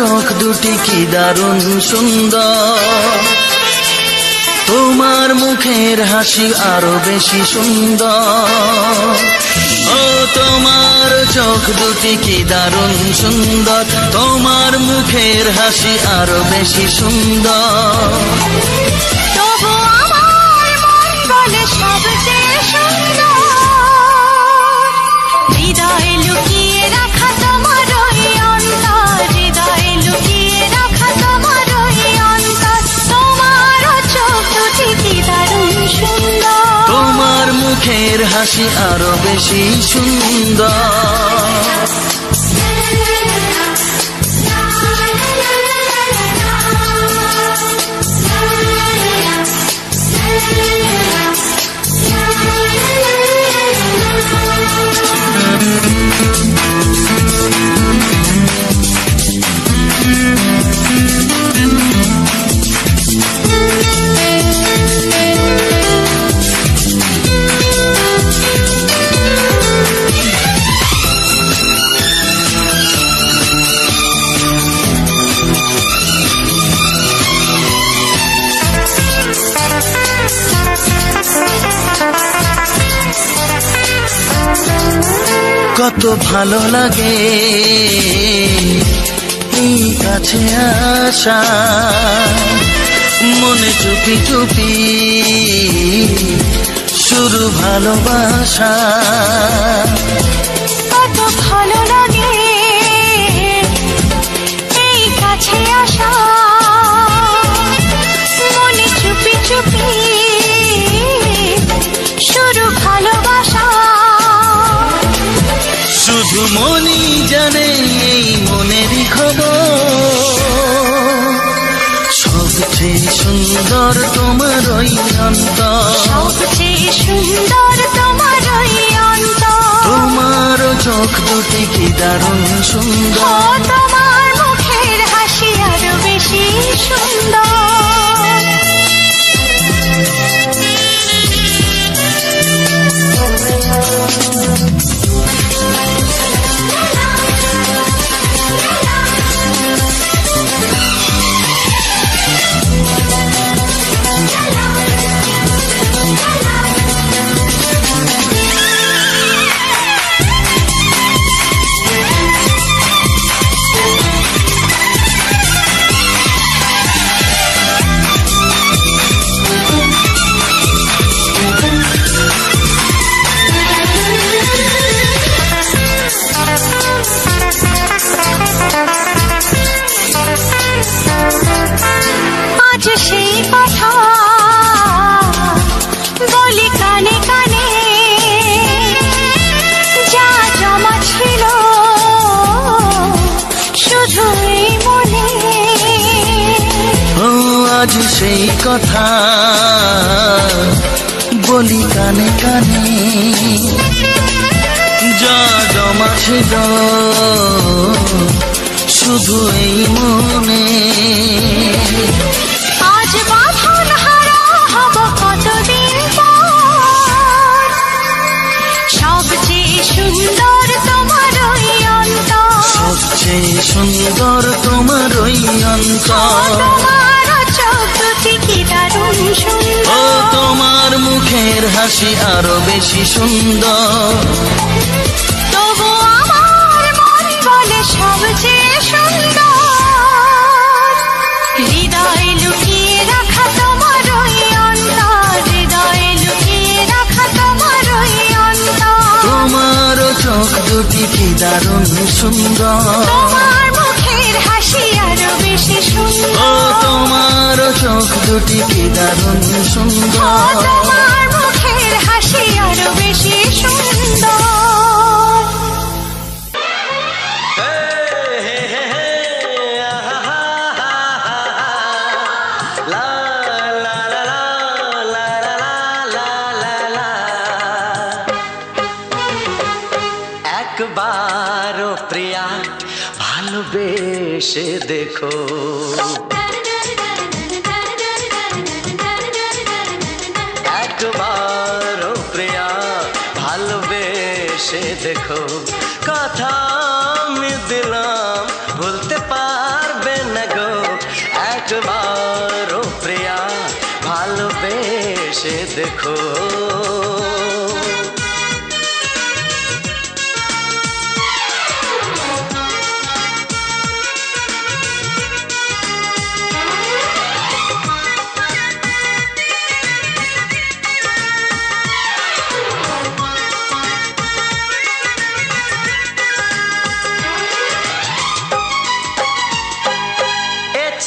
চোখ দুটি কি দারুণ সুন্দর, তোমার মুখের হাসি আরো বেশি সুন্দর। ও তোমার চোখ দুটি কি দারুণ সুন্দর, তোমার মুখের হাসি আরো বেশি সুন্দর। তবু আমার মন বলে সবচেয়ে সুন্দর, হৃদয়ে লুকিয়ে রাখা তোমার ওই অন্তর, হৃদয়ে লুকিয়ে রাখা তোমার ওই অন্তর। তোমার চোখ দুটি কি দারুণ সুন্দর, তোমার মুখের হাসি আরো বেশি সুন্দর। কত ভালো লাগে এই কাছে আসা, মনে চুপি চুপি শুরু ভালোবাসা। কত ভালো লাগে এই কাছে আসা, মনে চুপি চুপি শুরু ভালোবাসা। শুধু মনই জানে এই মনেরই খবর, সবচেয়ে সুন্দর তোমার ওই অন্তর, সবচেয়ে সুন্দর তোমার ওই অন্তর। তোমার চোখ দুটি কি দারুণ সুন্দর, তোমার মুখের হাসি আরো বেশি সুন্দর। আজ সেই কথা বলি কানে কানে, যা জমা ছিল শুধু এই মনে। ও আজ সেই কথা বলি কানে কানে, যা জমা ছিল শুধু এই মনে। আজ বাঁধন হারা হব কতদিন পর, সবচেয়ে সুন্দর তোমার ওই অন্তর, সবচেয়ে সুন্দর তোমার ওই অন্তর। তোমার চোখ দুটি কি দারুণ সুন্দর, ও তোমার মুখের হাসি আরো বেশি সুন্দর। তবু আমার মন বলে সবচেয়ে সুন্দর, হৃদয়ে লুকিয়ে রাখা তোমার ওই অন্তর, হৃদয়ে লুকিয়ে রাখা তোমার ওই অন্তর। তোমার চোখ দুটি কি দারুণ সুন্দর, তোমার মুখের হাসি আরো বেশি সুন্দর, ও তোমার চোখ দুটি কি দারুণ সুন্দর। তোমার মুখের হাসি আরো বেশি সুন্দর। একবারও প্রিয়া ভালোবেসে দেখো, একবারও প্রিয়া ভালোবেসে দেখো। কথা আমি দিলাম ভুলতে পারবো বেশে দেখো।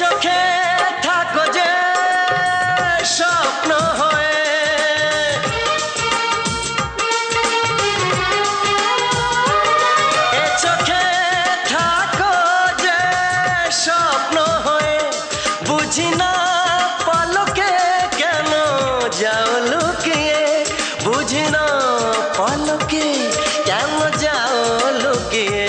চোখে থাকো যে স্বপ্ন হয়ে, এ চোখে থাকো যে স্বপ্ন হয়ে, বুঝি না পলকে কেন যাও লুকিয়ে, বুঝি না পলকে কেন যাও লুকিয়ে।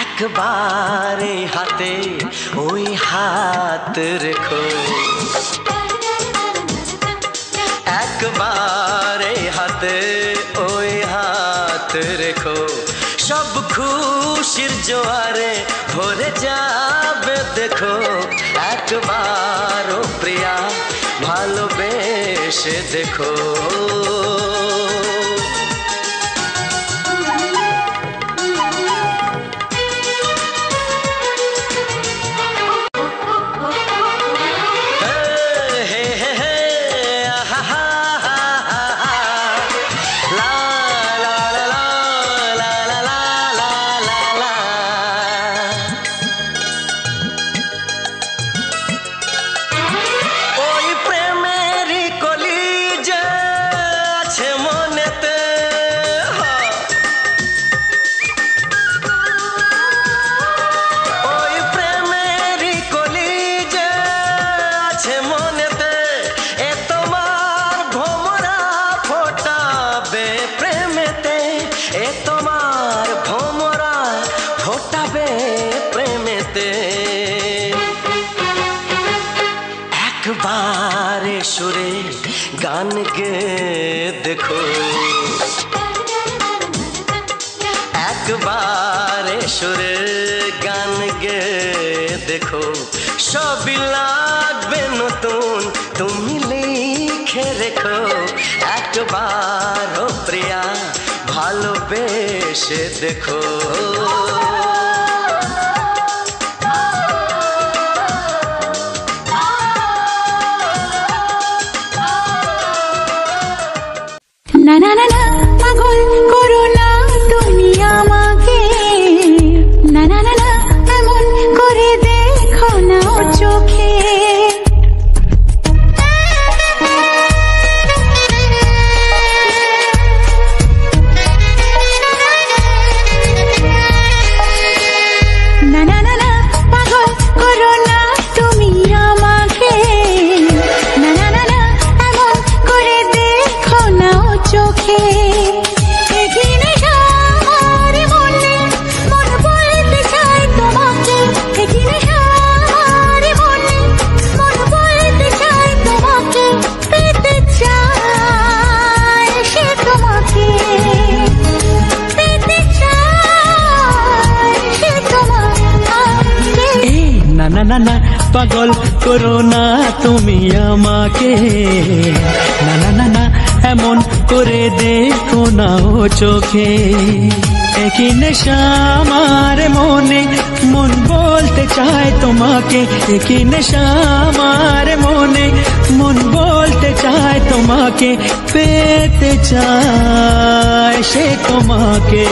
একবারে হাতে ওই হাত রেখো, একবারে হাতে ওই হাত রেখো, সব খুশির জোয়ারে ভরে যাবে দেখো। একবার ও প্রিয়া ভালোবেসে দেখো। একবারে সুরে গান গে দেখো, একবারে সুরে গান গে দেখো, সবই লাগবে নতুন তুমি লিখে রেখো। একবার ও প্রিয়া ভালোবেসে দেখো। না না না না পাগল করো না তুমি আমাকে, না না না না এমন করে দেখো না চোখে। না না না না পাগল করো না তুমি আমাকে, না না না না এমন করে দেখো না চোখে। এখানে আমার মনে মন বলতে চাই তোমাকে, এখানে আমার মনে মন বলতে চাই তোমাকে, পেতে চাই সে তোমাকে, পেতে চাই সে তোমাকে। না না না না পাগল করো না তুমি আমাকে, না না না না এমন করে দেখো না ও চোখে। একই নেশা আমার মনে মন বলতে চায় তোমাকে, একই নেশা আমার মনে মন বলতে চায় তোমাকে, পেতে চায় সে তোমাকে,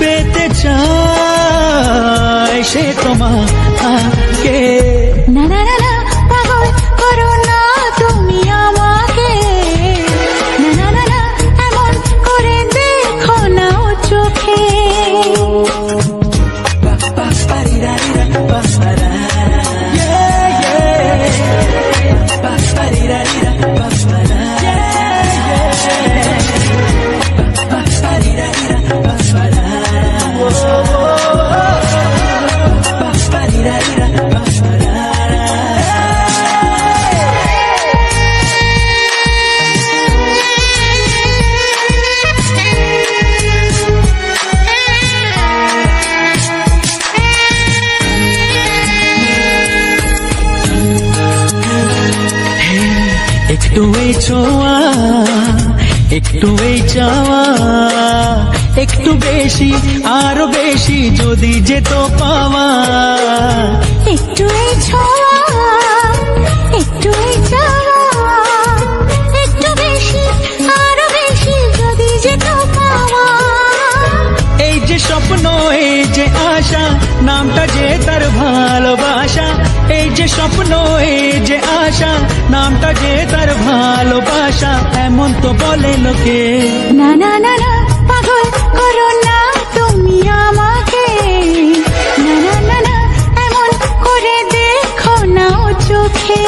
পেতে চায় সে তোমাকে। না না না না পাগল করো না তুমি আমাকে, না না না না এমন করে দেখো না ও চোখে। Ba-ba-da-da-da-ba-ba-da. একটু এই ছোঁয়া, একটু এই চাওয়া, একটু বেশি আরো বেশি যদি যেত পাওয়া। একটু এই ছোঁয়া, একটু এই চাওয়া, একটু বেশি আরো বেশি যদি যেত পাওয়া। এই যে স্বপ্ন, এই যে আশা, নামটা যে তার ভালোবাসা। এই যে স্বপ্ন, এই যে আশা, নামটা যে তার ভালোবাসা। এমন তো বলে লোকে। না না না না, পাগল করো না তুমি আমাকে। না না না না, এমন করে দেখো না ও চোখে।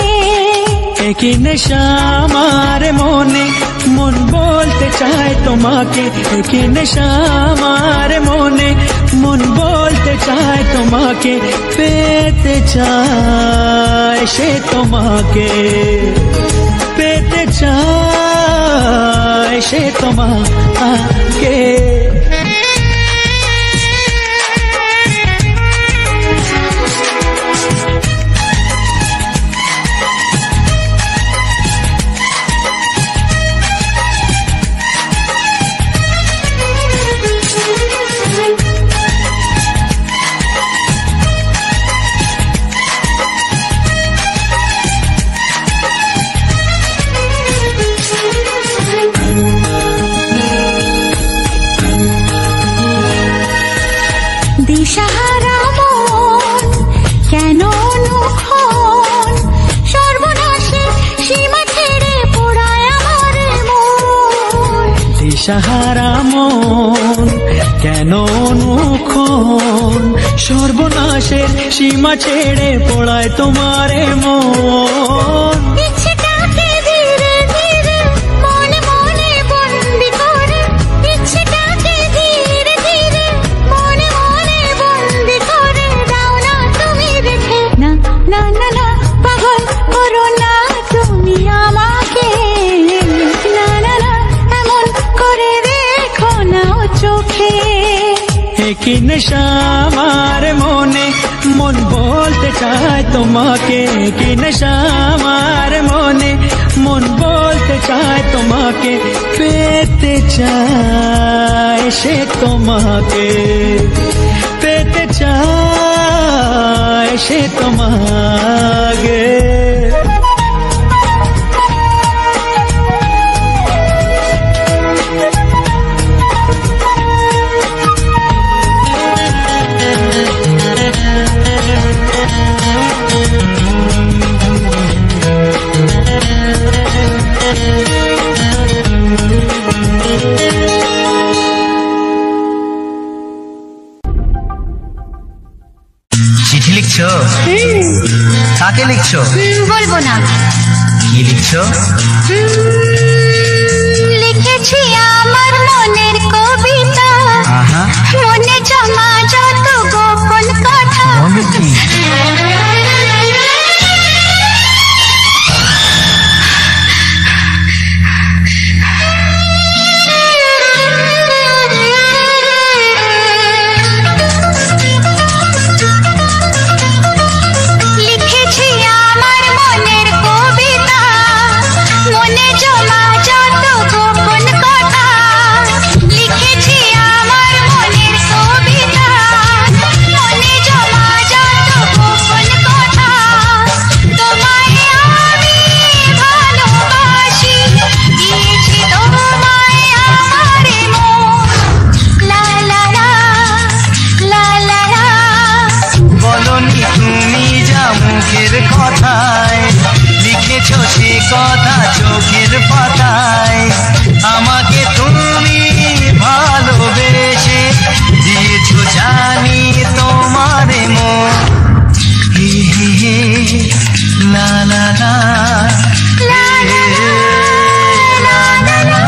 একই নেশা আমার মনে, মন বলতে চায় তোমাকে। একই নেশা আমার মনে, মন বলতে চায় তোমাকে। পেতে চায় সে তোমাকে, পেতে চায় সে তোমাকে। দিশাহারা মন কেন অনুক্ষণ, সর্বনাশে সীমা ছেড়ে পোড়ায় আমার মন। দিশাহারা মন কেন অনুক্ষণ, সর্বনাশের সীমা ছেড়ে পড়ায় তোমারে মন। ইচ্ছেটাকে ধীরে ধীরে মনে মনে বন্দি করে, ইচ্ছেটাকে ধীরে ধীরে মনে মনে বন্দি করে দাও না তুমি রেখে। না না না না, পাগল করো না তুমি আমাকে। না না না, এমন করে দেখো না ও চোখে। একই নেশা আমার মনে, মন বলতে চায় তোমাকে। একই নেশা আমার মনে, মন বলতে চায় তোমাকে। পেতে চায় সে তোমাকে, পেতে চায় সে তোমাকে। চিঠি লিখছো? কাকে লিখছো? বলবো না। কি লিখছো? লিখেছি আমার মনের কবিতা, আহা, মনে জমা যত গোপন কথা। বলো কি? লিখেছি আমার মনের কবিতা, মনে জমা যত গোপন কথা। লিখেছি আমার মনের কবিতা, মনে জমা যত গোপন কথা। তোমায় আমি ভালোবাসি, দিয়েছি তোমায় আমার মন। লা লা লা লা লা লা। বলনি তুমি যা মুখের কথায়, লিখেছো সে কথা চোখের পাতায়। আমাকে তুমি ভালোবেসে দিয়েছো জানি তোমারে মন। হে হে হে, লা লা লা, লা লা লা, লা লা লা।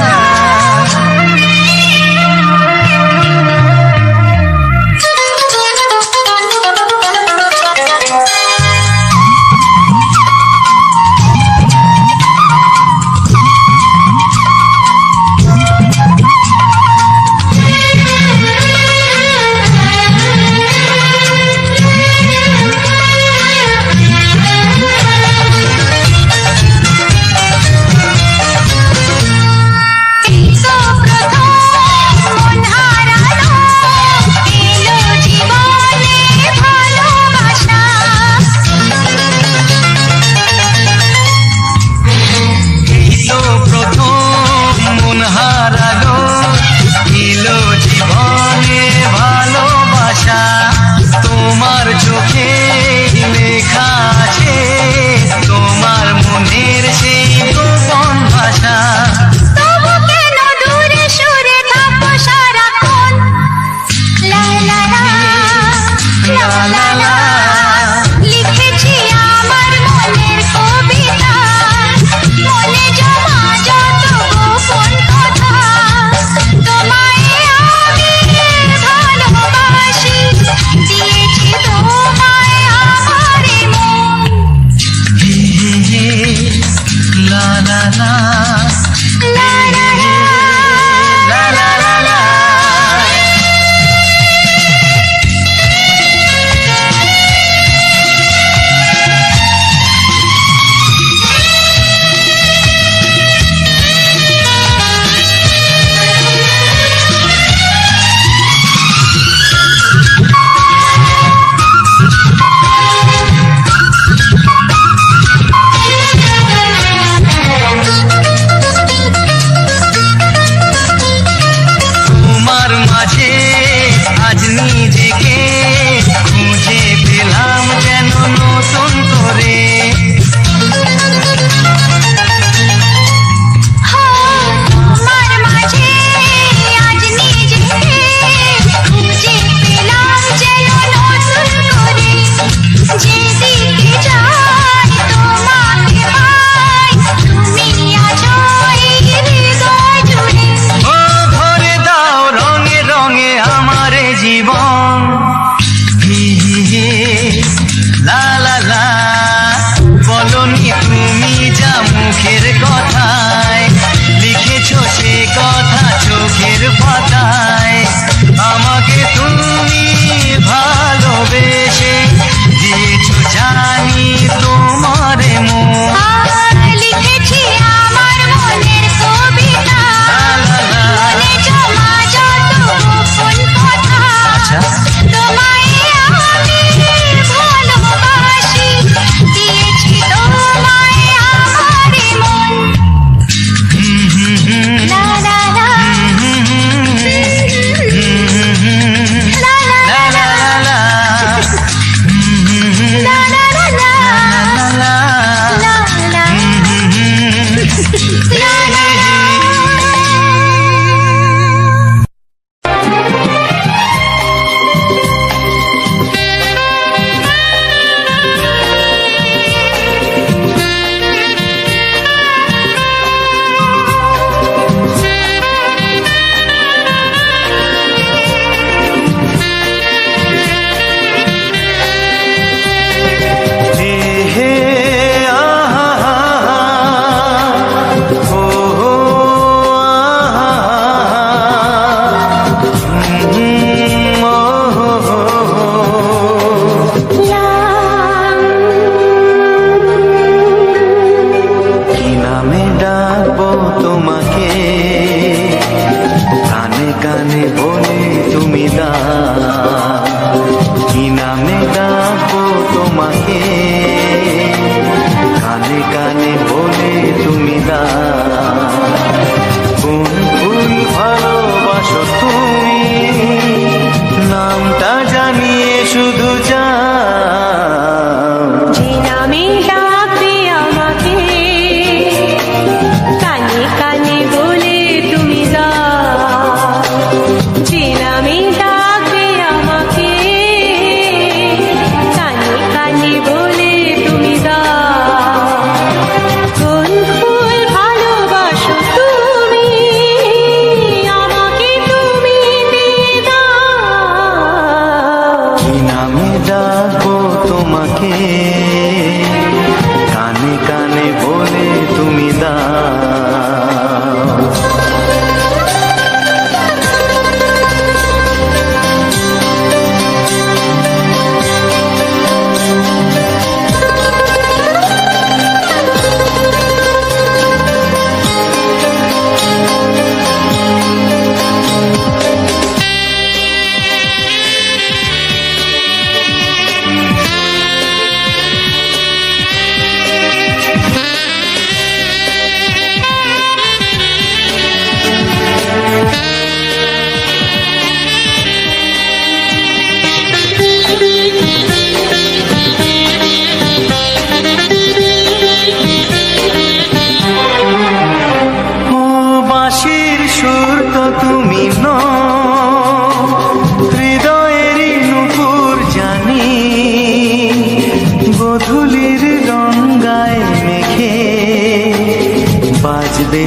লা লা লা বলনি তুমি যা মুখের কথায়, লিখেছো সে কথা চোখের পাতায়। আমাকে তুমি ভালোবেসে দিয়েছো জানি তোমারে মন। লিখেছি আমার মনের কবিতা, মনে জমা যত গোপন কথা। তোমায় আমি ভালোবাসি, দিয়েছি তোমায় আমার মন। লা লা লা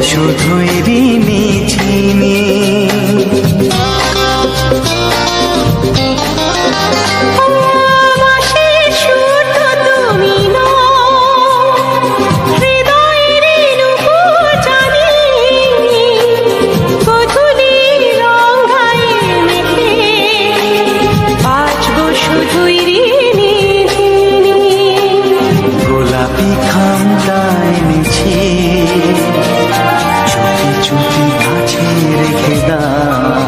শুধুই ঋণী চিনি। গোলাপি খামটায় নিছি, চুপি চুপি কাছে রেখে দাও।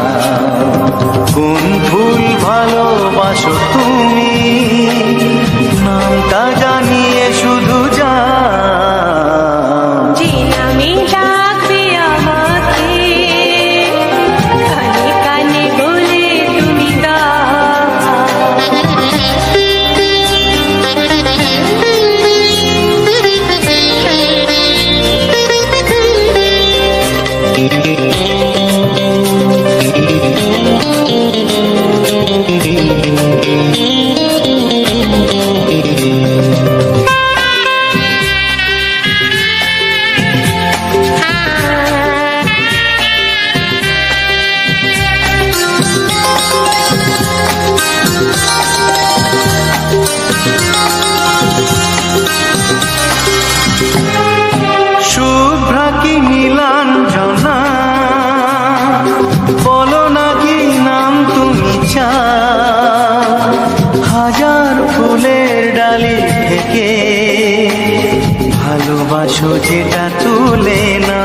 থেকে ভালোবাসো যেটা তুলে না।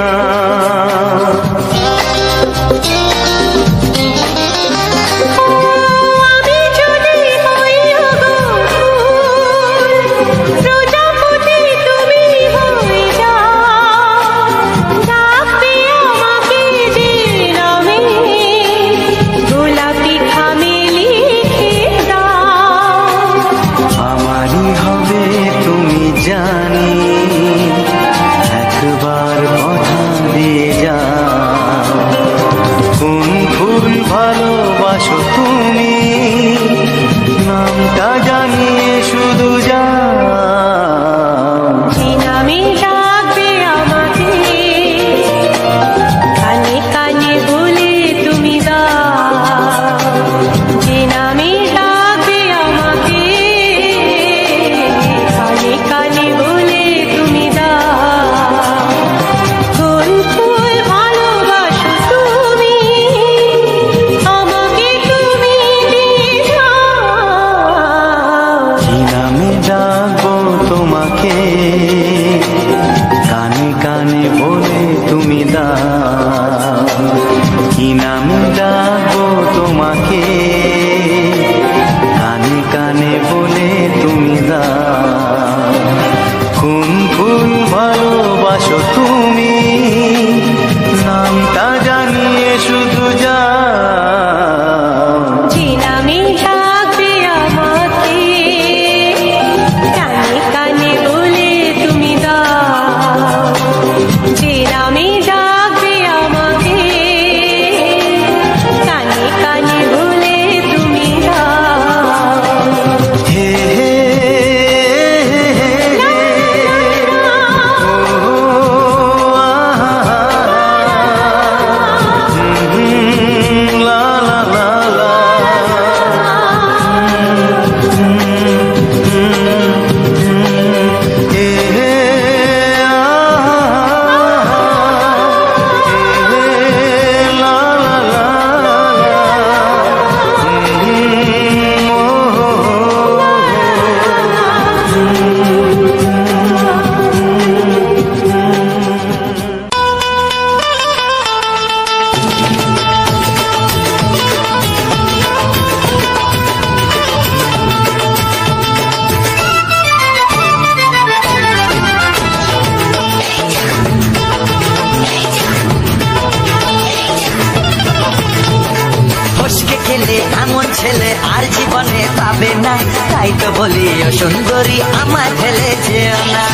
ছেলে আর জীবনে পাবে না, তাই তো বলি ও সুন্দরী আমায় ফেলে যেও না।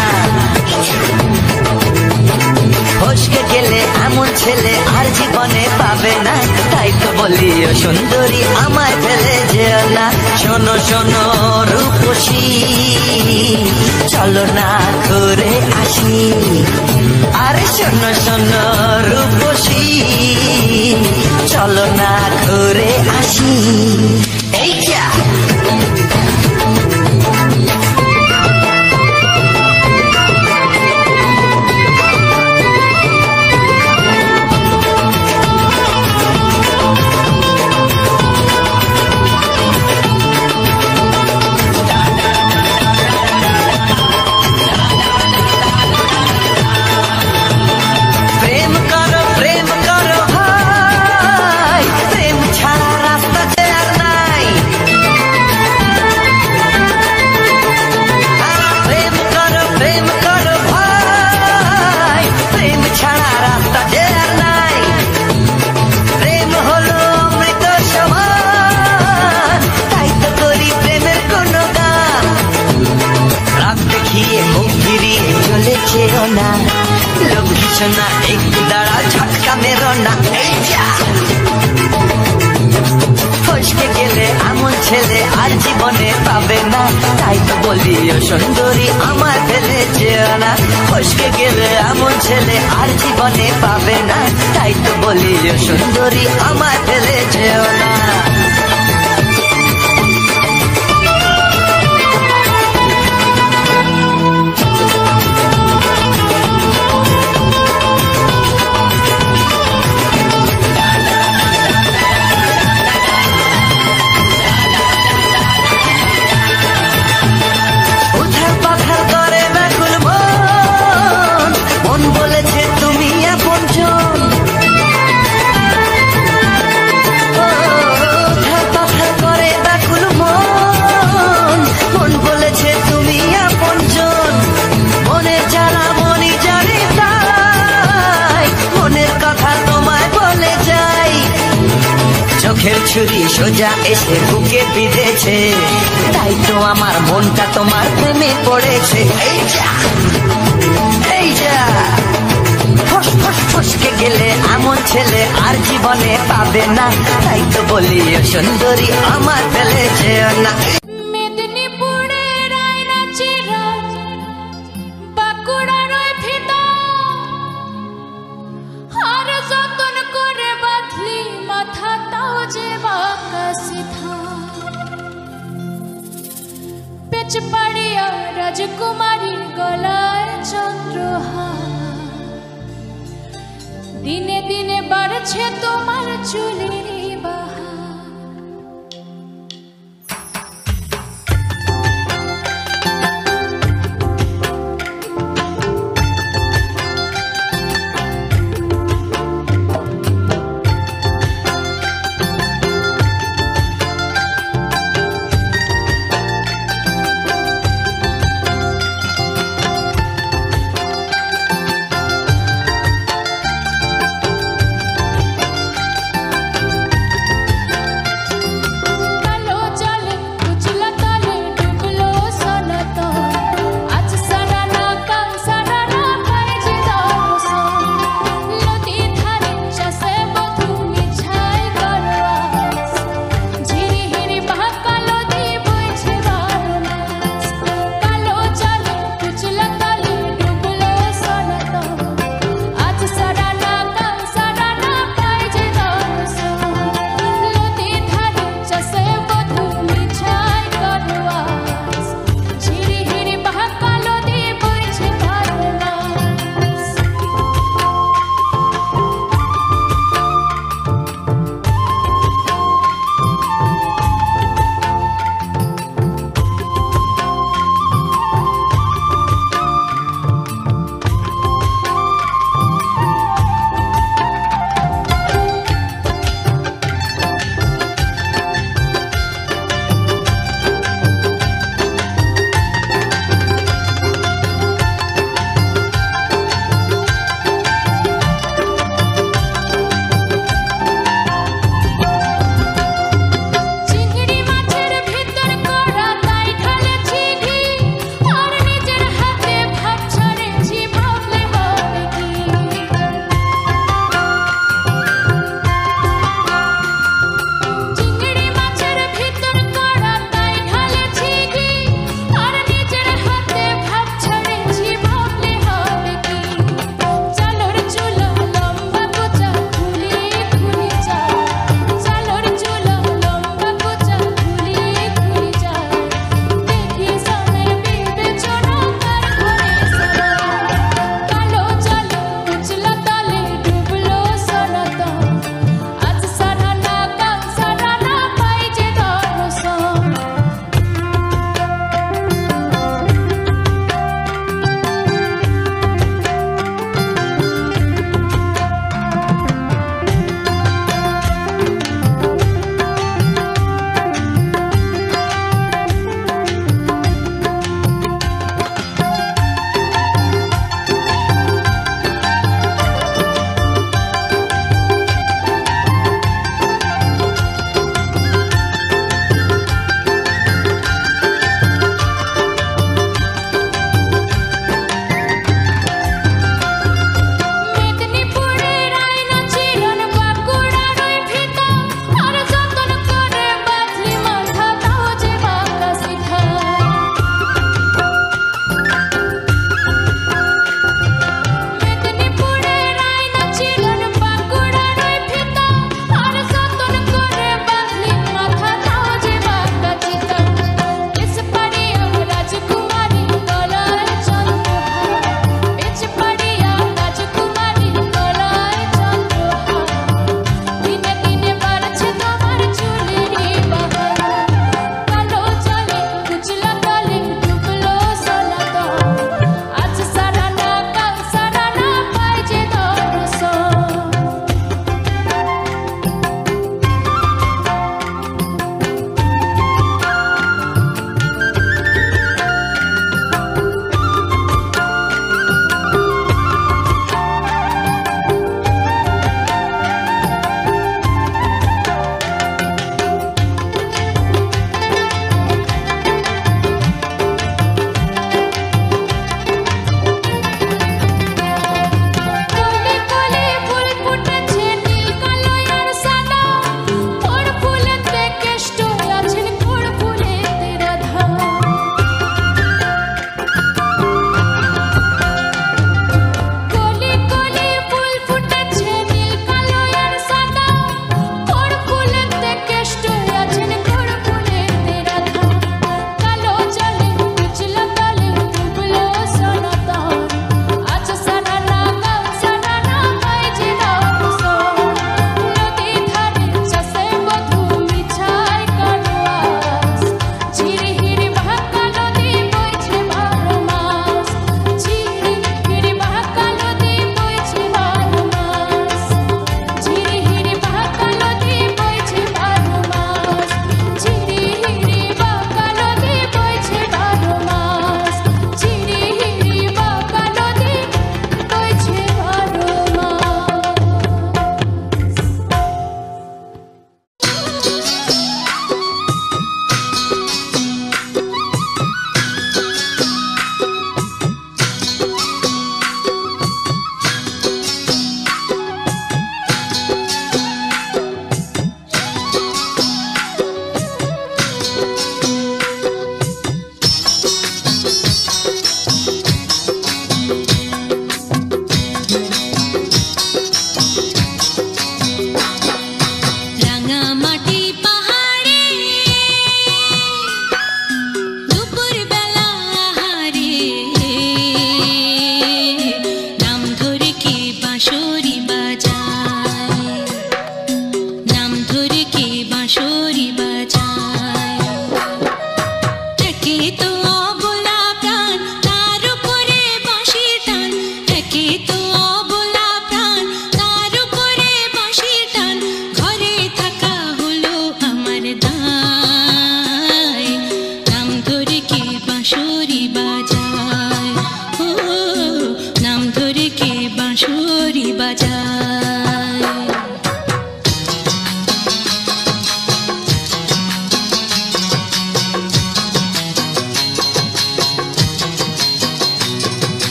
ফসকে গেলে এমন ছেলে আর জীবনে পাবে না, তাই তো বলি ও সুন্দরী আমায় ফেলে যেও না। শোনো শোনো রূপসী, চলো না ঘুরে আসি। আরে শোনো শোনো রূপসী, চলো না ঘুরে আসি। এই যা না একটু দাঁড়া, ঝটকা মেরো না। এই যা ফসকে গেলে এমন ছেলে আর জীবনে পাবে না, তাই তো বলি ও সুন্দরী আমায় ফেলে যেও না। ফসকে গেলে এমন ছেলে আর জীবনে পাবে না, তাই তো বলি ও সুন্দরী আমায় ফেলে যেও না। সোজা এসে বুকে বিঁধেছে, তাই তো আমার মনটা তোমার প্রেমে পড়েছে। এই যা এই যা, ফসকে গেলে এমন ছেলে আর জীবনে পাবে না, তাই তো বলি ও সুন্দরী আমার ফেলেছে না। মেদিনীপুরের আয়নাচিরা বাঁকুড়ার ওই ভিতর, আর যতন করে বাঁধলি মাথা তাও যে বাঁকা সিধা। পেচপাড়িয়া রাজকুমারীর গলায় চন্দ্রহার, দিনে দিনে বাড়ছে তোমার চুলের বাহার।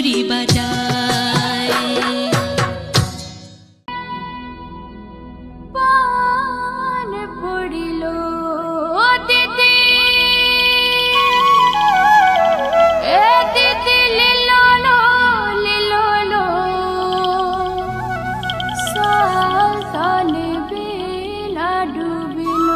বাঁশুরি বাজায়। পান পড়িল দিদি এ দিদি লিলোলো লিলোলো সালতানে বেলা ডুবিল।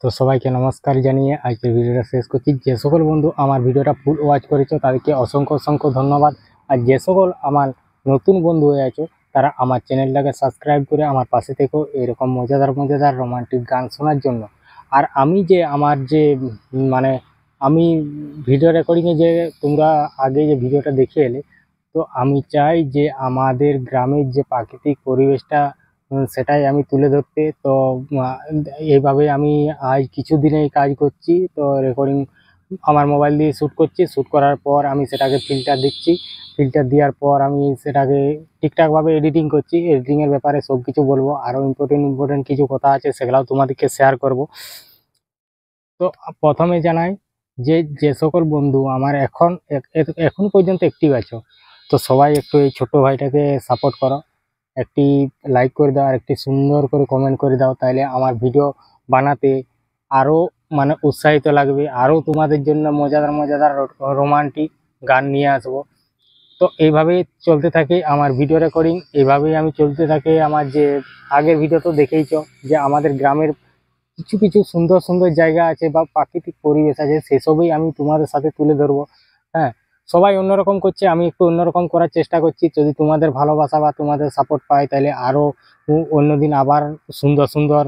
তো সবাইকে নমস্কার জানিয়ে আজকের ভিডিওটা শেষ করছি। যে সকল বন্ধু আমার ভিডিওটা ফুল ওয়াচ করেছো তাদেরকে অসংখ্য অসংখ্য ধন্যবাদ। আর যে সকল আমার নতুন বন্ধু হয়ে আছো তারা আমার চ্যানেলটাকে সাবস্ক্রাইব করে আমার পাশে থেকো এরকম মজাদার মজাদার রোমান্টিক গান শোনার জন্য। আর আমি যে আমার যে মানে আমি ভিডিও রেকর্ডিংয়ে যে তোমরা আগে যে ভিডিওটা দেখে এলে, তো আমি চাই যে আমাদের গ্রামের যে প্রাকৃতিক পরিবেশটা সেটাই আমি তুলে ধরতে। তো এইভাবে আমি আজ কিছুদিনেই কাজ করছি। তো রেকর্ডিং আমার মোবাইল দিয়ে শ্যুট করছি, শ্যুট করার পর আমি সেটাকে ফিল্টার দিচ্ছি, ফিল্টার দেওয়ার পর আমি সেটাকে ঠিকঠাকভাবে এডিটিং করছি। এডিটিংয়ের ব্যাপারে সব কিছু বলবো, আরও ইম্পর্টেন্ট কিছু কথা আছে সেগুলোও তোমাদেরকে শেয়ার করব। তো প্রথমে জানাই যে যে সকল বন্ধু আমার এখন পর্যন্ত অ্যাক্টিভ আছো, তো সবাই একটু এই ছোট ভাইটাকে সাপোর্ট করো, একটি লাইক করে দাও আর একটি সুন্দর করে কমেন্ট করে দাও, তাহলে আমার ভিডিও বানাতে আরও মানে উৎসাহিত লাগবে, আরও তোমাদের জন্য মজাদার মজাদার রোমান্টিক গান নিয়ে আসবো। তো এইভাবেই চলতে থাকে আমার ভিডিও রেকর্ডিং, এইভাবেই আমি চলতে থাকে। আমার যে আগের ভিডিও তো দেখেইছো যে আমাদের গ্রামের কিছু কিছু সুন্দর সুন্দর জায়গা আছে বা প্রাকৃতিক পরিবেশ আছে, সেসবই আমি তোমাদের সাথে তুলে ধরবো। হ্যাঁ, সবাই অন্যরকম করছে, আমি একটু অন্যরকম করার চেষ্টা করছি। যদি তোমাদের ভালোবাসা বা তোমাদের সাপোর্ট পাই তাহলে আরও অন্যদিন আবার সুন্দর সুন্দর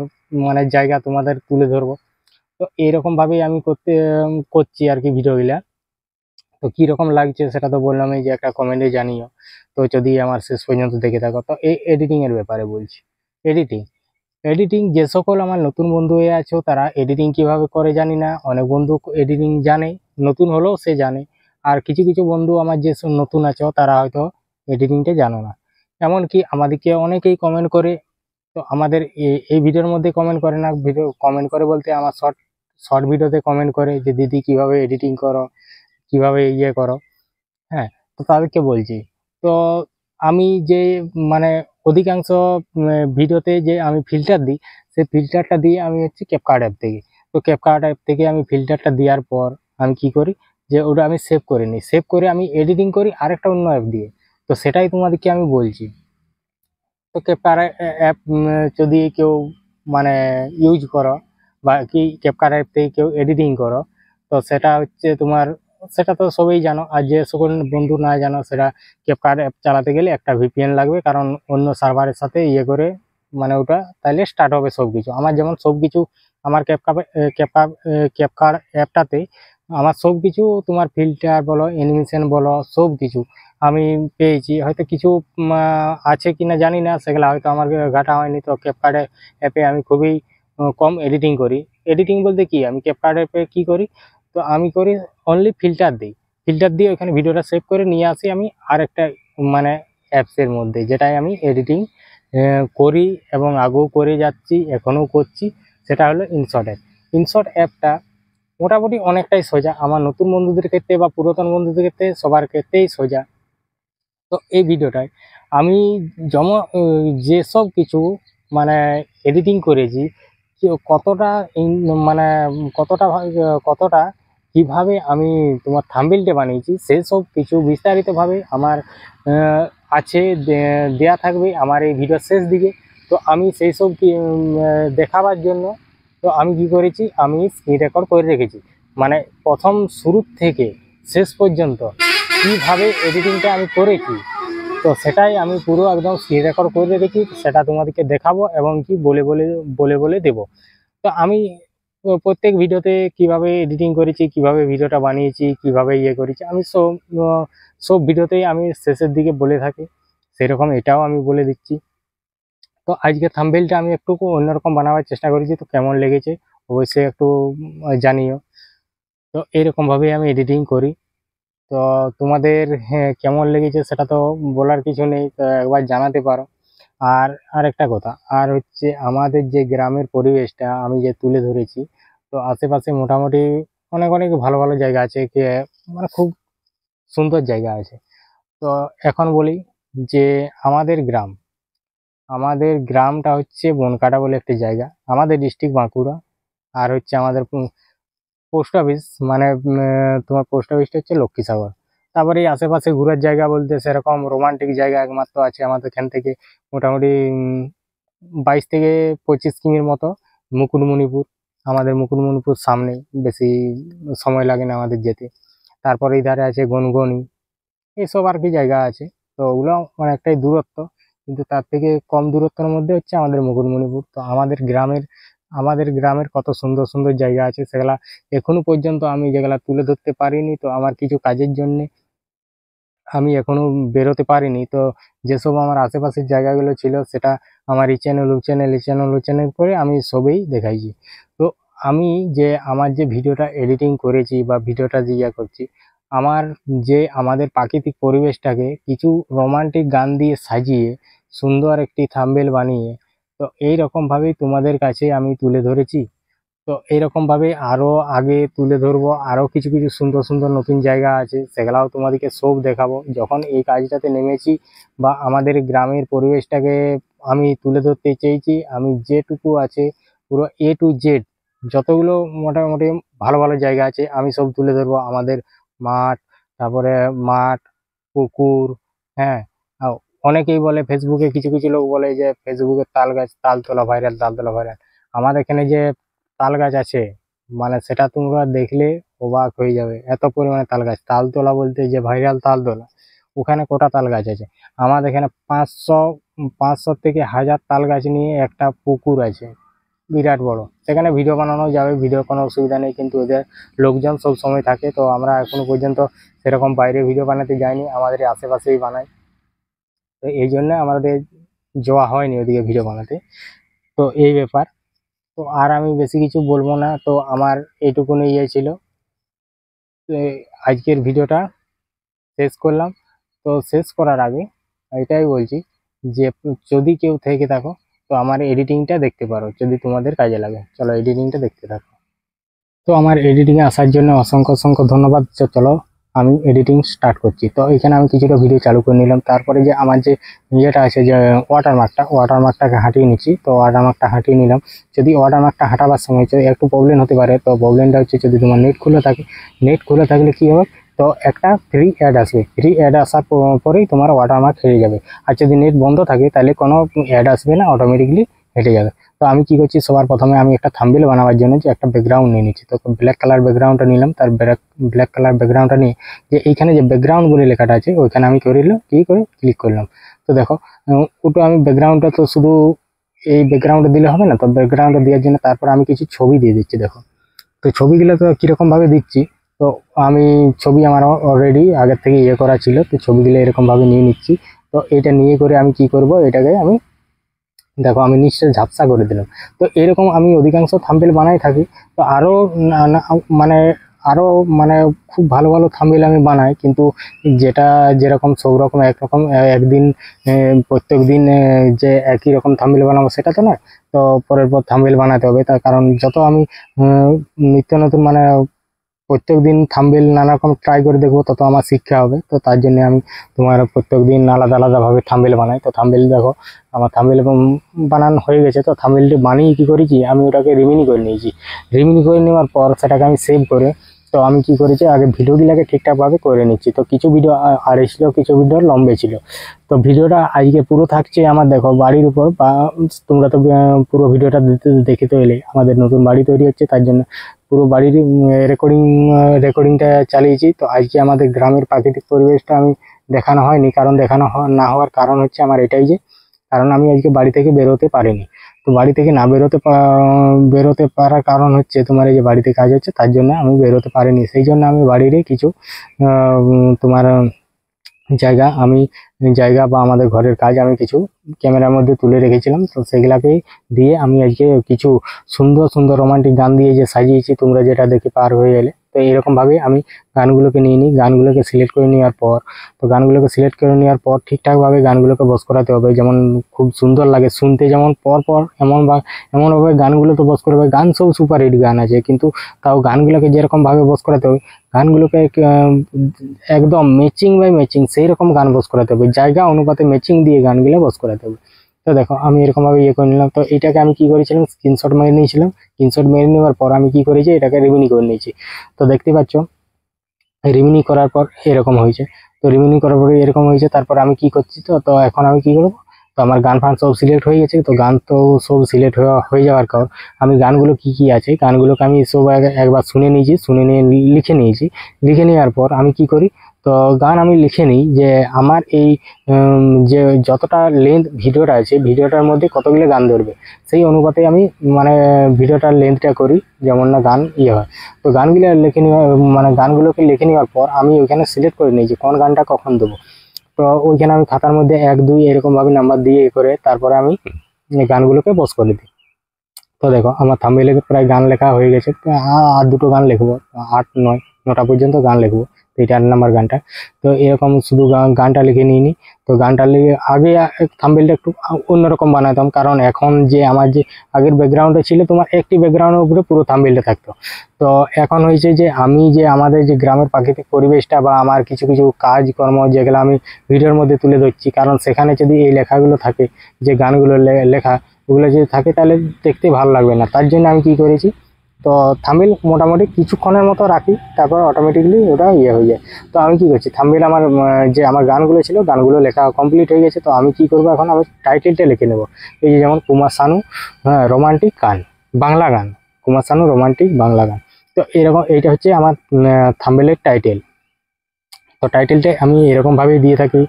মানে জায়গা তোমাদের তুলে ধরবো। তো এইরকমভাবেই আমি করছি আর কি ভিডিওগুলা। তো কীরকম লাগছে সেটা তো বললামই যে একটা কমেন্টে জানিও। তো যদি আমার শেষ পর্যন্ত দেখে থাকো, তো এই এডিটিংয়ের ব্যাপারে বলছি। এডিটিং এডিটিং যে সকল আমার নতুন বন্ধু হয়ে আছো তারা এডিটিং কিভাবে করে জানি না, অনেক বন্ধু এডিটিং জানে, নতুন হলেও সে জানে। আর কিছু কিছু বন্ধু আমার যে সব নতুন আছো তারা হয়তো এডিটিংটা জানো না। এমনকি আমাদেরকে অনেকেই কমেন্ট করে, তো আমাদের এই ভিডিওর মধ্যে কমেন্ট করে না, ভিডিও কমেন্ট করে বলতে আমার শর্ট শর্ট ভিডিওতে কমেন্ট করে যে দিদি কিভাবে এডিটিং করো, কিভাবে ইয়ে করো। হ্যাঁ, তো তাদেরকে বলছি। তো আমি যে মানে অধিকাংশ ভিডিওতে যে আমি ফিল্টার দিই, সেই ফিল্টারটা দিয়ে আমি হচ্ছে ক্যাপকাট অ্যাপ থেকে। তো ক্যাপকাট অ্যাপ থেকে আমি ফিল্টারটা দেওয়ার পর আমি কি করি যে ওটা আমি সেভ করে নিই, সেভ করে আমি এডিটিং করি আরেকটা অন্য অ্যাপ দিয়ে। তো সেটাই তোমাদেরকে আমি বলছি। তো ক্যাপকাট অ্যাপ যদি কেউ মানে ইউজ করো বা কি ক্যাপকাট অ্যাপ থেকে কেউ এডিটিং করো, তো সেটা হচ্ছে তোমার, সেটা তো সবাই জানো। আর যে সকল বন্ধু না জানো, সেটা ক্যাপকাট অ্যাপ চালাতে গেলে একটা ভিপিএন লাগবে, কারণ অন্য সার্ভারের সাথে ইয়ে করে মানে ওটা তাহলে স্টার্ট হবে সব কিছু। আমার যেমন সব কিছু আমার ক্যাপকাট অ্যাপটাতে আমার সব কিছু তোমার ফিল্টার বলো, অ্যানিমেশন বলো, সব কিছু আমি পেয়েছি। হয়তো কিছু আছে কিনা জানি না, সেগুলো হয়তো আমার ঘাটা হয়নি। তো ক্যাপকাট অ্যাপে আমি খুবই কম এডিটিং করি। এডিটিং বলতে কি, আমি ক্যাপকাট অ্যাপে কী করি, তো আমি করি অনলি ফিল্টার দিই, ফিল্টার দিয়ে ওখানে ভিডিওটা সেভ করে নিয়ে আসি আমি আরেকটা মানে অ্যাপসের মধ্যে, যেটাই আমি এডিটিং করি এবং আগেও করে যাচ্ছি, এখনও করছি। সেটা হলো ইনশট অ্যাপ। ইনশট অ্যাপটা মোটামুটি অনেকটাই সোজা, আমার নতুন বন্ধুদের ক্ষেত্রে বা পুরাতন বন্ধুদের ক্ষেত্রে সবার ক্ষেত্রেই সোজা। তো এই ভিডিওটায় আমি যেসব কিছু মানে এডিটিং করেছি, কতটা মানে কতটা কিভাবে আমি তোমার থাম্বনেইলটা বানিয়েছি, সেসব কিছু বিস্তারিতভাবে আমার আছে, দেয়া থাকবে আমার এই ভিডিওর শেষ দিকে। তো আমি সেই সব দেখাবার জন্য তো আমি কি করেছি, আমি স্ক্রিন রেকর্ড করে রেখেছি, মানে প্রথম শুরু থেকে শেষ পর্যন্ত কীভাবে এডিটিংটা আমি করেছি। তো সেটাই আমি পুরো একদম স্ক্রিন রেকর্ড করে রেখেছি, সেটা তোমাদেরকে দেখাবো এবং কি বলে দেবো। তো আমি প্রত্যেক ভিডিওতে কিভাবে এডিটিং করেছি, কিভাবে ভিডিওটা বানিয়েছি, কিভাবে ইয়ে করেছি, আমি সব ভিডিওতেই আমি শেষের দিকে বলে থাকি। সেরকম এটাও আমি বলে দিচ্ছি। তো আজকে থাম্বনেইলটা আমি একটু অন্যরকম বানাবার চেষ্টা করেছি, তো কেমন লেগেছে অবশ্যই একটু জানিও। তো এরকমভাবেই আমি এডিটিং করি। তো তোমাদের কেমন লেগেছে সেটা তো বলার কিছু নেই, তো একবার জানাতে পারো। আর আরেকটা কথা, আর হচ্ছে আমাদের যে গ্রামের পরিবেশটা আমি যে তুলে ধরেছি, তো আশেপাশে মোটামুটি অনেক অনেক ভালো ভালো জায়গা আছে, মানে খুব সুন্দর জায়গা আছে। তো এখন বলি যে আমাদের গ্রামটা হচ্ছে বনকাটা বলে একটি জায়গা, আমাদের ডিস্ট্রিক্ট বাঁকুড়া। আর হচ্ছে আমাদের পোস্ট অফিস মানে তোমার পোস্ট অফিসটা হচ্ছে লক্ষ্মীসাগর। তারপরে এই আশেপাশে ঘোরার জায়গা বলতে সেরকম রোমান্টিক জায়গা একমাত্র আছে আমাদের এখান থেকে মোটামুটি 22 থেকে 25 কিমির মতো মুকুটমণিপুর। আমাদের মুকুটমণিপুর সামনেই, বেশি সময় লাগে না আমাদের যেতে। তারপরে এই ধারে আছে গনগনি, এসব আর কি জায়গা আছে। তো ওগুলো অনেকটাই দূরত্ব, কিন্তু তার থেকে কম দূরত্বের মধ্যে হচ্ছে আমাদের মুকুটমণিপুর। তো আমাদের গ্রামের কত সুন্দর সুন্দর জায়গা আছে, সেগুলা এখনো পর্যন্ত আমি যেগুলা তুলে ধরতে পারিনি। তো আমার কিছু কাজের জন্যে আমি এখনো বেরোতে পারিনি। তো যেসব আমার আশেপাশের জায়গাগুলো ছিল সেটা আমার এই চ্যানেল করে আমি সবই দেখাইছি। তো আমি যে আমার যে ভিডিওটা এডিটিং করেছি বা ভিডিওটা যে করছি, আমাদের প্রাকৃতিক পরিবেশটাকে কিছু রোমান্টিক গান দিয়ে সাজিয়ে সুন্দর একটি থাম্বনেল বানিয়ে, তো এই রকমভাবেই তোমাদের কাছে আমি তুলে ধরেছি। তো এইরকম ভাবে আরো আগে তুলে ধরবো, আরো কিছু কিছু সুন্দর সুন্দর নতুন জায়গা আছে, সেগুলাও তোমাদেরকে সব দেখাবো যখন এই কাজটাতে নেমেছি। বা আমাদের গ্রামের পরিবেশটাকে আমি তুলে ধরতে চেয়েছি। আমি যেটুকু আছে পুরো A to Z যতগুলো মোটামুটি ভালো ভালো জায়গা আছে আমি সব তুলে ধরবো। আমাদের মাঠ, তারপরে মাঠ, পুকুর, হ্যাঁ। আর অনেকেই বলে ফেসবুকে, কিছু কিছু লোক বলে যে ফেসবুকে তাল গাছ, তাল তোলা ভাইরাল, তাল তোলা ভাইরাল। আমার এখানে যে তাল গাছ আছে, মানে সেটা তোমরা দেখলে অবাক হয়ে যাবে, এত পরিমাণে তাল গাছ। তাল তোলা বলতে যে ভাইরাল তাল তোলা, ওখানে কটা তাল গাছ আছে? আমাদের এখানে 500 থেকে 1000 তাল গাছ নিয়ে একটা পুকুর আছে, বিরাট বড়। সেখানে ভিডিও বানানো যাবে, ভিডিও কোনো অসুবিধা নেই, কিন্তু ওদের লোকজন সব সময় থাকে। তো আমরা এখনো পর্যন্ত সেরকম বাইরে ভিডিও বানাতে যাইনি, আমাদের আশেপাশেই বানাই। তো এই জন্য আমাদের যাওয়া হয়নি ওদিকে ভিডিও বানাতে। তো এই ব্যাপার। তো আর আমি বেশি কিছু বলবো না। তো আমার এইটুকুনি ছিল। তো আজকের ভিডিওটা শেষ করলাম। তো শেষ করার আগে এটাই বলছি যে যদি কেউ থেকে থাকো তো আমার এডিটিংটা দেখতে পারো, যদি তোমাদের কাজে লাগে। চলো এডিটিংটা দেখতে থাকো। তো আমার এডিটিংয়ে আসার জন্য অসংখ্য অসংখ্য ধন্যবাদ। চলো আমি এডিটিং স্টার্ট করছি। তো এখানে আমি কিছুটা ভিডিও চালু করে নিলাম। তারপরে যে আমার যে ইয়েটা আছে, যে ওয়াটারমার্কটাকে হাঁটিয়ে নিচ্ছি। তো ওয়াটারমার্কটা হাঁটিয়ে নিলাম। যদি ওয়াটারমার্কটা হাঁটাবার সময় একটু প্রবলেম হতে পারে, তো প্রবলেমটা হচ্ছে যদি তোমার নেট খুলে থাকলে কি হবে, তো একটা ফ্রি অ্যাড আসবে। ফ্রি অ্যাড আসার পরেই তোমার ওয়াটারমার্ক হেরে যাবে। আর যদি নেট বন্ধ থাকে তাহলে কোনো অ্যাড আসবে না, অটোমেটিকলি হেঁটে যাবে। তো আমি কি করছি, সবার প্রথমে আমি একটা থাম্বনেল বানাবার জন্য যে একটা ব্যাকগ্রাউন্ড নিয়ে নিচ্ছি। তো ব্ল্যাক কালার ব্যাকগ্রাউন্ডটা নিলাম। তার ব্ল্যাক কালার ব্যাকগ্রাউন্ডটা নিয়ে যে এইখানে যে ব্যাকগ্রাউন্ড বলে লেখাটা আছে ওইখানে আমি ক্লিক করলাম। তো দেখো ওটা আমি ব্যাকগ্রাউন্ডটা, তো শুধু এই ব্যাকগ্রাউন্ডে দিলে হবে না, তো ব্যাকগ্রাউন্ডটা দেওয়ার জন্য তারপর আমি কিছু ছবি দিয়ে দিচ্ছি। দেখো তো ছবিগুলো তো কীরকমভাবে দিচ্ছি, তো আমি ছবি আমার অলরেডি আগের থেকে করা ছিল। তো ছবিগুলো এরকমভাবে নিয়ে নিচ্ছি। তো এটা নিয়ে করে আমি কি করব, এটাকে আমি দেখো আমি নিচে ঝাপসা করে দিলাম। তো এরকম আমি অধিকাংশ থাম্বনেল বানাই থাকি। তো আরো খুব ভালো ভালো থাম্বনেল আমি বানাই, কিন্তু যেটা যেরকম সব রকম একরকম একদিন প্রত্যেক দিন যে একই রকম থাম্বনেল বানাবো সেটা তো নয়। তো পরের পর থাম্বনেল বানাতে হবে, তার কারণ যত আমি নিত্য নতুন প্রত্যেক দিন থাম্বনেল নানা রকম ট্রাই করে দেখবো, তত আমার শিক্ষা হবে। তো তার জন্য আমি তোমার প্রত্যেক দিন আলাদা আলাদাভাবে থাম্বনেল বানাই। তো থাম্বনেল দেখো আমার থাম্বনেল বানানো হয়ে গেছে। তো থাম্বনেলটি বানিয়ে কী করেছি, আমি ওটাকে রিমিনি করে নিয়েছি। রিমিনি করে নেওয়ার পর সেটাকে আমি সেভ করে, তো আমি কি করেছি, আগে ভিডিওগুলোকে ঠিকঠাকভাবে করে নিচ্ছি। তো কিছু ভিডিও আড়ে ছিল, কিছু ভিডিও লম্বে ছিল। তো ভিডিওটা আজকে পুরো থাকছে আমার দেখো বাড়ির উপর, বা তোমরা তো পুরো ভিডিওটা দেখে তো এলে। আমাদের নতুন বাড়ি তৈরি হচ্ছে, তার জন্য পুরো বাড়ির রেকর্ডিংটা চালিয়েছি। তো আজকে আমাদের গ্রামের প্রাকৃতিক পরিবেশটা আমি দেখানো হয়নি, কারণ দেখানো না হওয়ার কারণ হচ্ছে আমার এটাই যে, কারণ আমি আজকে বাড়ি থেকে বেরোতে পারিনি। তো বাড়ি থেকে না বেরোতে পারার কারণ হচ্ছে তোমার এই যে বাড়িতে কাজ হচ্ছে, তার জন্য আমি বেরোতে পারিনি। সেই জন্য আমি বাড়িরই কিছু তোমার জায়গা বা আমাদের ঘরের কাজ আমি কিছু ক্যামেরার মধ্যে তুলে রেখেছিলাম। তো সেগুলাকেই দিয়ে আমি আজকে কিছু সুন্দর সুন্দর রোমান্টিক গান দিয়ে যে সাজিয়েছি, তোমরা যেটা দেখে পার হয়ে এলে। তো এরকমভাবে আমি গানগুলোকে নিয়ে নিই। গানগুলোকে সিলেক্ট করে নেওয়ার পর ঠিকঠাকভাবে গানগুলোকে বস করাতে হবে, যেমন খুব সুন্দর লাগে শুনতে, যেমন পর এমনভাবে গানগুলো তো বস করা হবে। গান সব সুপার হিট গান আছে, কিন্তু তাও গানগুলোকে যেরকমভাবে বস করাতে হবে, গানগুলোকে একদম ম্যাচিং বাই ম্যাচিং সেই রকম গান বস করাতে হবে, জায়গা অনুপাতে ম্যাচিং দিয়ে গানগুলো বস করাতে হবে। তো দেখো আমি এরকমভাবে করে নিলাম। তো এটাকে আমি কি করেছিলাম, স্ক্রিনশট মেরে নিয়েছিলাম। স্ক্রিনশট মেরে নেওয়ার পর আমি কি করেছি, এটাকে রিমিনি করে নিয়েছি। তো দেখতে পাচ্ছ রিমিনি করার পর এরকম হয়েছে। তো রিমিনি করার পরে এরকম হয়েছে। তারপর আমি কি করছি, তো এখন আমি কি করবো, তো আমার গান ফান সব সিলেক্ট হয়ে গেছে। তো গান তো সব সিলেক্ট হয়ে যাওয়ার পর আমি গানগুলো কি আছে, গানগুলোকে আমি সব একবার শুনে নিয়ে লিখে নিয়েছি। লিখে নেওয়ার পর আমি কি করি, তো গান আমি লিখে নিই যে আমার এই যে যতটা লেন্থ ভিডিওটা আছে ভিডিওটার মধ্যে কতগুলো গান ধরবে, সেই অনুপাতে আমি মানে ভিডিওটার লেন্থটা করি, যেমন না গান হয়। তো গানগুলো লিখে নেওয়া মানে গানগুলোকে লিখে নেওয়ার পর আমি ওইখানে সিলেক্ট করে নিই যে কোন গানটা কখন দেবো। তো ওইখানে আমি খাতার মধ্যে 1 2 এরকমভাবে নাম্বার দিয়ে করে তারপরে আমি গানগুলোকে পোস্ট করে দিই। তো দেখো আমার থাম্বনেইলে প্রায় গান লেখা হয়ে গেছে, আর 2টো গান লিখবো, 8 9 9টা পর্যন্ত গান লিখবো, তো এটা 8 নাম্বার গানটা। তো এরকম শুধু গানটা লিখে নিই। তো গানটা লিখে আগে থাম্বনেইলটা একটু অন্যরকম বানাতাম, কারণ এখন যে আমার যে আগের ব্যাকগ্রাউন্ডে ছিল তোমার একটি ব্যাকগ্রাউন্ডের উপরে পুরো থাম্বনেইলটা থাকতো। তো এখন হয়েছে যে আমি যে আমাদের যে গ্রামের প্রাকৃতিক পরিবেশটা বা আমার কিছু কিছু কাজকর্ম যেগুলো আমি ভিডিওর মধ্যে তুলে ধরছি, কারণ সেখানে যদি এই লেখাগুলো থাকে, যে গানগুলো লেখা ওগুলো যদি থাকে তাহলে দেখতে ভালো লাগবে না। তার জন্য আমি কি করেছি, তো থাম্বনেইল মোটামুটি কিছুক্ষণের মতো রাখি, তারপর অটোমেটিকলি ওটা হয়ে যায়। তো আমি কি করছি, থাম্বনেইল আমার যে আমার গানগুলো ছিল গানগুলো লেখা কমপ্লিট হয়ে গেছে। তো আমি কি করব, এখন আমি টাইটেলটা লিখে নেব। এই যে যেমন কুমার শানু রোমান্টিক গান, বাংলা গান, কুমার শানু রোমান্টিক বাংলা গান। তো এরকম এইটা হচ্ছে আমার থাম্বনেইলের টাইটেল। তো টাইটেলটা আমি এরকমভাবেই দিয়ে থাকি।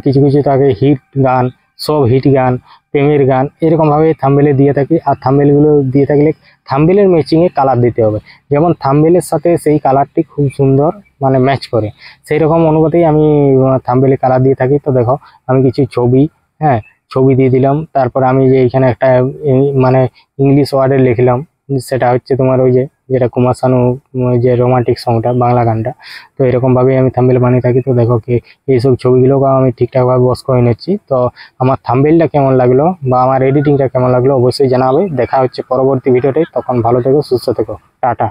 কিছু কিছু থাকে হিট গান, সব হিট গান, প্রেমের গান, এরকমভাবে থাম্বনেইলে দিয়ে থাকি। আর থাম্বনেইলগুলো দিয়ে থাকলে থাম্বনেইলের ম্যাচিংয়ে কালার দিতে হবে, যেমন থাম্বনেইলের সাথে সেই কালারটি খুব সুন্দর মানে ম্যাচ করে, সেই রকম অনুপাতেই আমি থাম্বনেইলে কালার দিয়ে থাকি। তো দেখো আমি কিছু ছবি ছবি দিয়ে দিলাম, তারপর আমি যে এখানে একটা মানে ইংলিশ ওয়ার্ডে লিখলাম, সেটা হচ্ছে তোমার ওই যে যেটা কুমার শানু যে রোমান্টিক সংটা বাংলা গানটা। তো এরকমভাবেই আমি থাম্বনেইল বানিয়ে থাকি। তো দেখো কি এইসব ছবিগুলোকে আমি ঠিকঠাকভাবে বস করে নিচ্ছি। তো আমার থাম্বনেইলটা কেমন লাগলো বা আমার এডিটিংটা কেমন লাগলো অবশ্যই জানাবে। দেখা হচ্ছে পরবর্তী ভিডিওতে, তখন ভালো থেকো, সুস্থ থেকো, টাটা।